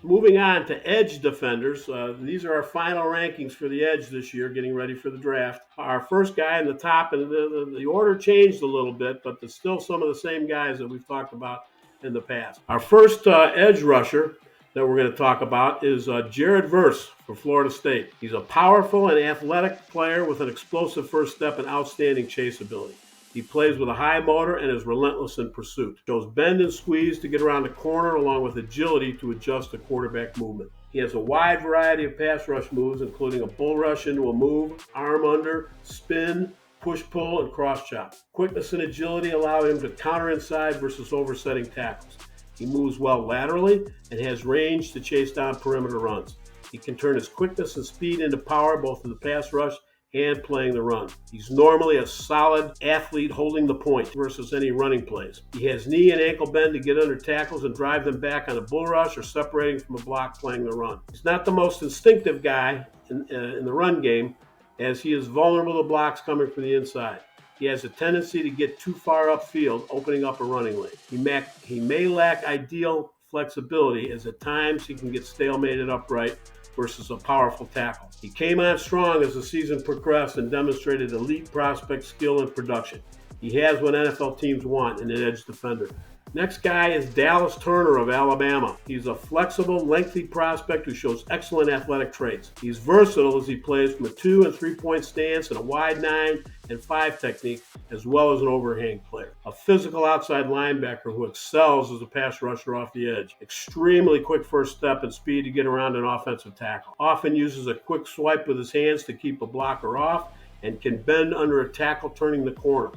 Moving on to edge defenders. These are our final rankings for the edge this year, getting ready for the draft. Our first guy in the top, and the order changed a little bit, but it's still some of the same guys that we've talked about in the past. Our first edge rusher that we're going to talk about is Jared Verse for Florida State. He's a powerful and athletic player with an explosive first step and outstanding chase ability. He plays with a high motor and is relentless in pursuit. Shows bend and squeeze to get around the corner along with agility to adjust to quarterback movement. He has a wide variety of pass rush moves, including a bull rush into a move, arm under, spin, push-pull, and cross-chop. Quickness and agility allow him to counter inside versus oversetting tackles. He moves well laterally and has range to chase down perimeter runs. He can turn his quickness and speed into power both in the pass rush and playing the run. He's normally a solid athlete holding the point versus any running plays. He has knee and ankle bend to get under tackles and drive them back on a bull rush or separating from a block playing the run. He's not the most instinctive guy in the run game, as he is vulnerable to blocks coming from the inside. He has a tendency to get too far upfield, opening up a running lane. He may lack ideal flexibility, as at times he can get stalemated upright versus a powerful tackle. He came on strong as the season progressed and demonstrated elite prospect skill and production. He has what NFL teams want in an edge defender. Next guy is Dallas Turner of Alabama. He's a flexible, lengthy prospect who shows excellent athletic traits. He's versatile as he plays from a 2- and 3-point stance and a wide 9 and 5 technique, as well as an overhang player. A physical outside linebacker who excels as a pass rusher off the edge. Extremely quick first step and speed to get around an offensive tackle. Often uses a quick swipe with his hands to keep a blocker off and can bend under a tackle turning the corner.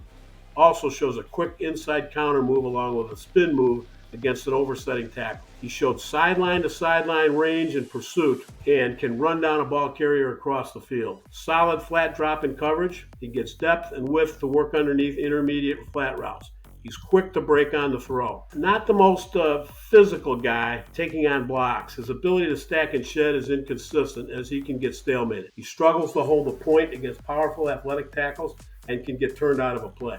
Also shows a quick inside counter move along with a spin move against an oversetting tackle. He showed sideline to sideline range and pursuit and can run down a ball carrier across the field. Solid flat drop in coverage. He gets depth and width to work underneath intermediate flat routes. He's quick to break on the throw. Not the most physical guy taking on blocks. His ability to stack and shed is inconsistent as he can get stalemated. He struggles to hold the point against powerful athletic tackles and can get turned out of a play.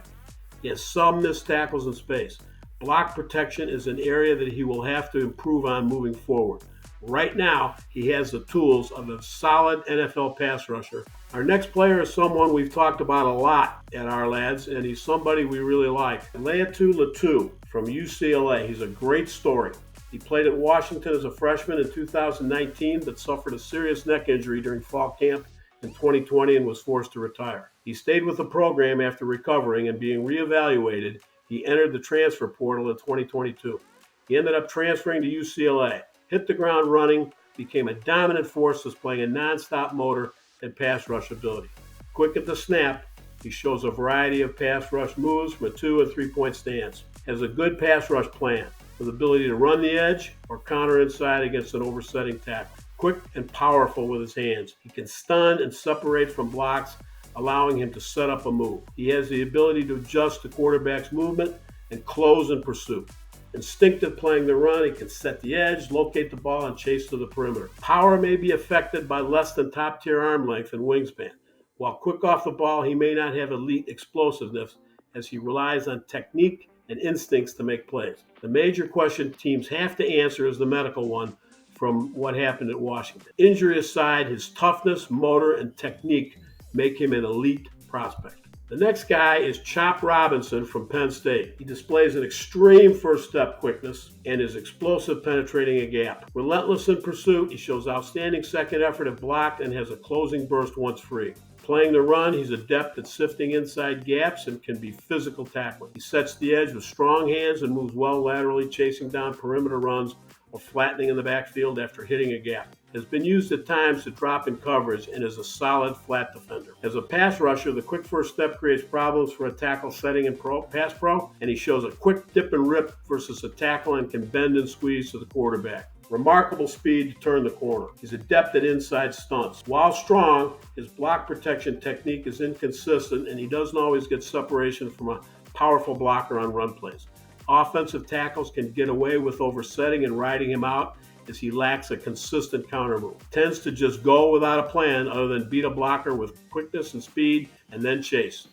He has some missed tackles in space. Block protection is an area that he will have to improve on moving forward. Right now, he has the tools of a solid NFL pass rusher. Our next player is someone we've talked about a lot at Ourlads, and he's somebody we really like. Laiatu Latu from UCLA. He's a great story. He played at Washington as a freshman in 2019, but suffered a serious neck injury during fall camp in 2020 and was forced to retire. He stayed with the program after recovering and being reevaluated. He entered the transfer portal in 2022. He ended up transferring to UCLA, hit the ground running, became a dominant force displaying a nonstop motor and pass rush ability. Quick at the snap, he shows a variety of pass rush moves from a 2- and 3-point stance. Has a good pass rush plan with ability to run the edge or counter inside against an oversetting tackle. Quick and powerful with his hands. He can stun and separate from blocks, allowing him to set up a move. He has the ability to adjust the quarterback's movement and close in pursuit. Instinctive playing the run, he can set the edge, locate the ball, and chase to the perimeter. Power may be affected by less than top-tier arm length and wingspan. While quick off the ball, he may not have elite explosiveness as he relies on technique and instincts to make plays. The major question teams have to answer is the medical one from what happened at Washington. Injury aside, his toughness, motor, and technique make him an elite prospect. The next guy is Chop Robinson from Penn State. He displays an extreme first step quickness and is explosive penetrating a gap. Relentless in pursuit, he shows outstanding second effort if blocked and has a closing burst once free. Playing the run, he's adept at sifting inside gaps and can be physical tackling. He sets the edge with strong hands and moves well laterally, chasing down perimeter runs or flattening in the backfield after hitting a gap. Has been used at times to drop in coverage and is a solid flat defender. As a pass rusher, the quick first step creates problems for a tackle setting in pass pro, and he shows a quick dip and rip versus a tackle and can bend and squeeze to the quarterback. Remarkable speed to turn the corner. He's adept at inside stunts. While strong, his block protection technique is inconsistent and he doesn't always get separation from a powerful blocker on run plays. Offensive tackles can get away with oversetting and riding him out as he lacks a consistent counter move. Tends to just go without a plan other than beat a blocker with quickness and speed and then chase.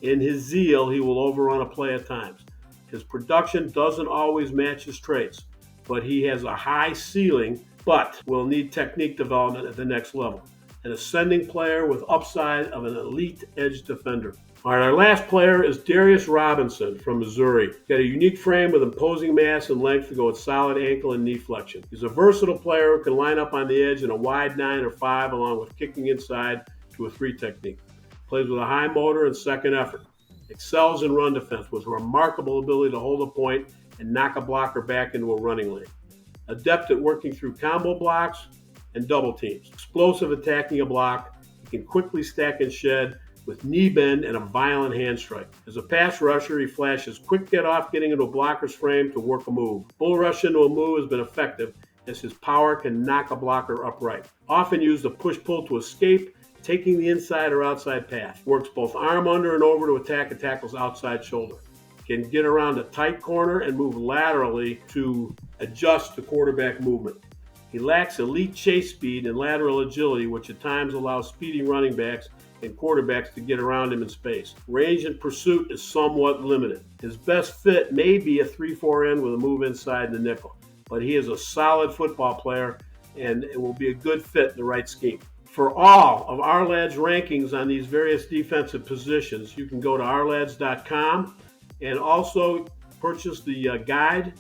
In his zeal, he will overrun a play at times. His production doesn't always match his traits, but he has a high ceiling but will need technique development at the next level. An ascending player with upside of an elite edge defender. All right, our last player is Darius Robinson from Missouri. He's got a unique frame with imposing mass and length to go with solid ankle and knee flexion. He's a versatile player who can line up on the edge in a wide 9 or 5 along with kicking inside to a 3 technique. Plays with a high motor and second effort. Excels in run defense with remarkable ability to hold a point and knock a blocker back into a running lane. Adept at working through combo blocks and double teams. Explosive attacking a block. He can quickly stack and shed with knee bend and a violent hand strike. As a pass rusher, he flashes quick get off getting into a blocker's frame to work a move. Bull rush into a move has been effective as his power can knock a blocker upright. Often used a push-pull to escape, taking the inside or outside pass. Works both arm under and over to attack a tackle's outside shoulder. Can get around a tight corner and move laterally to adjust to quarterback movement. He lacks elite chase speed and lateral agility, which at times allows speedy running backs and quarterbacks to get around him in space. Range and pursuit is somewhat limited. His best fit may be a 3-4 end with a move inside the nickel, but he is a solid football player and it will be a good fit in the right scheme. For all of Ourlads rankings on these various defensive positions, you can go to Ourlads.com and also purchase the guide.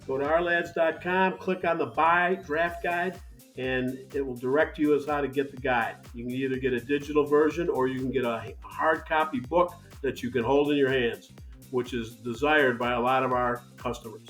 Go to Ourlads.com, click on the buy draft guide, and it will direct you as how to get the guide. You can either get a digital version or you can get a hard copy book that you can hold in your hands, which is desired by a lot of our customers.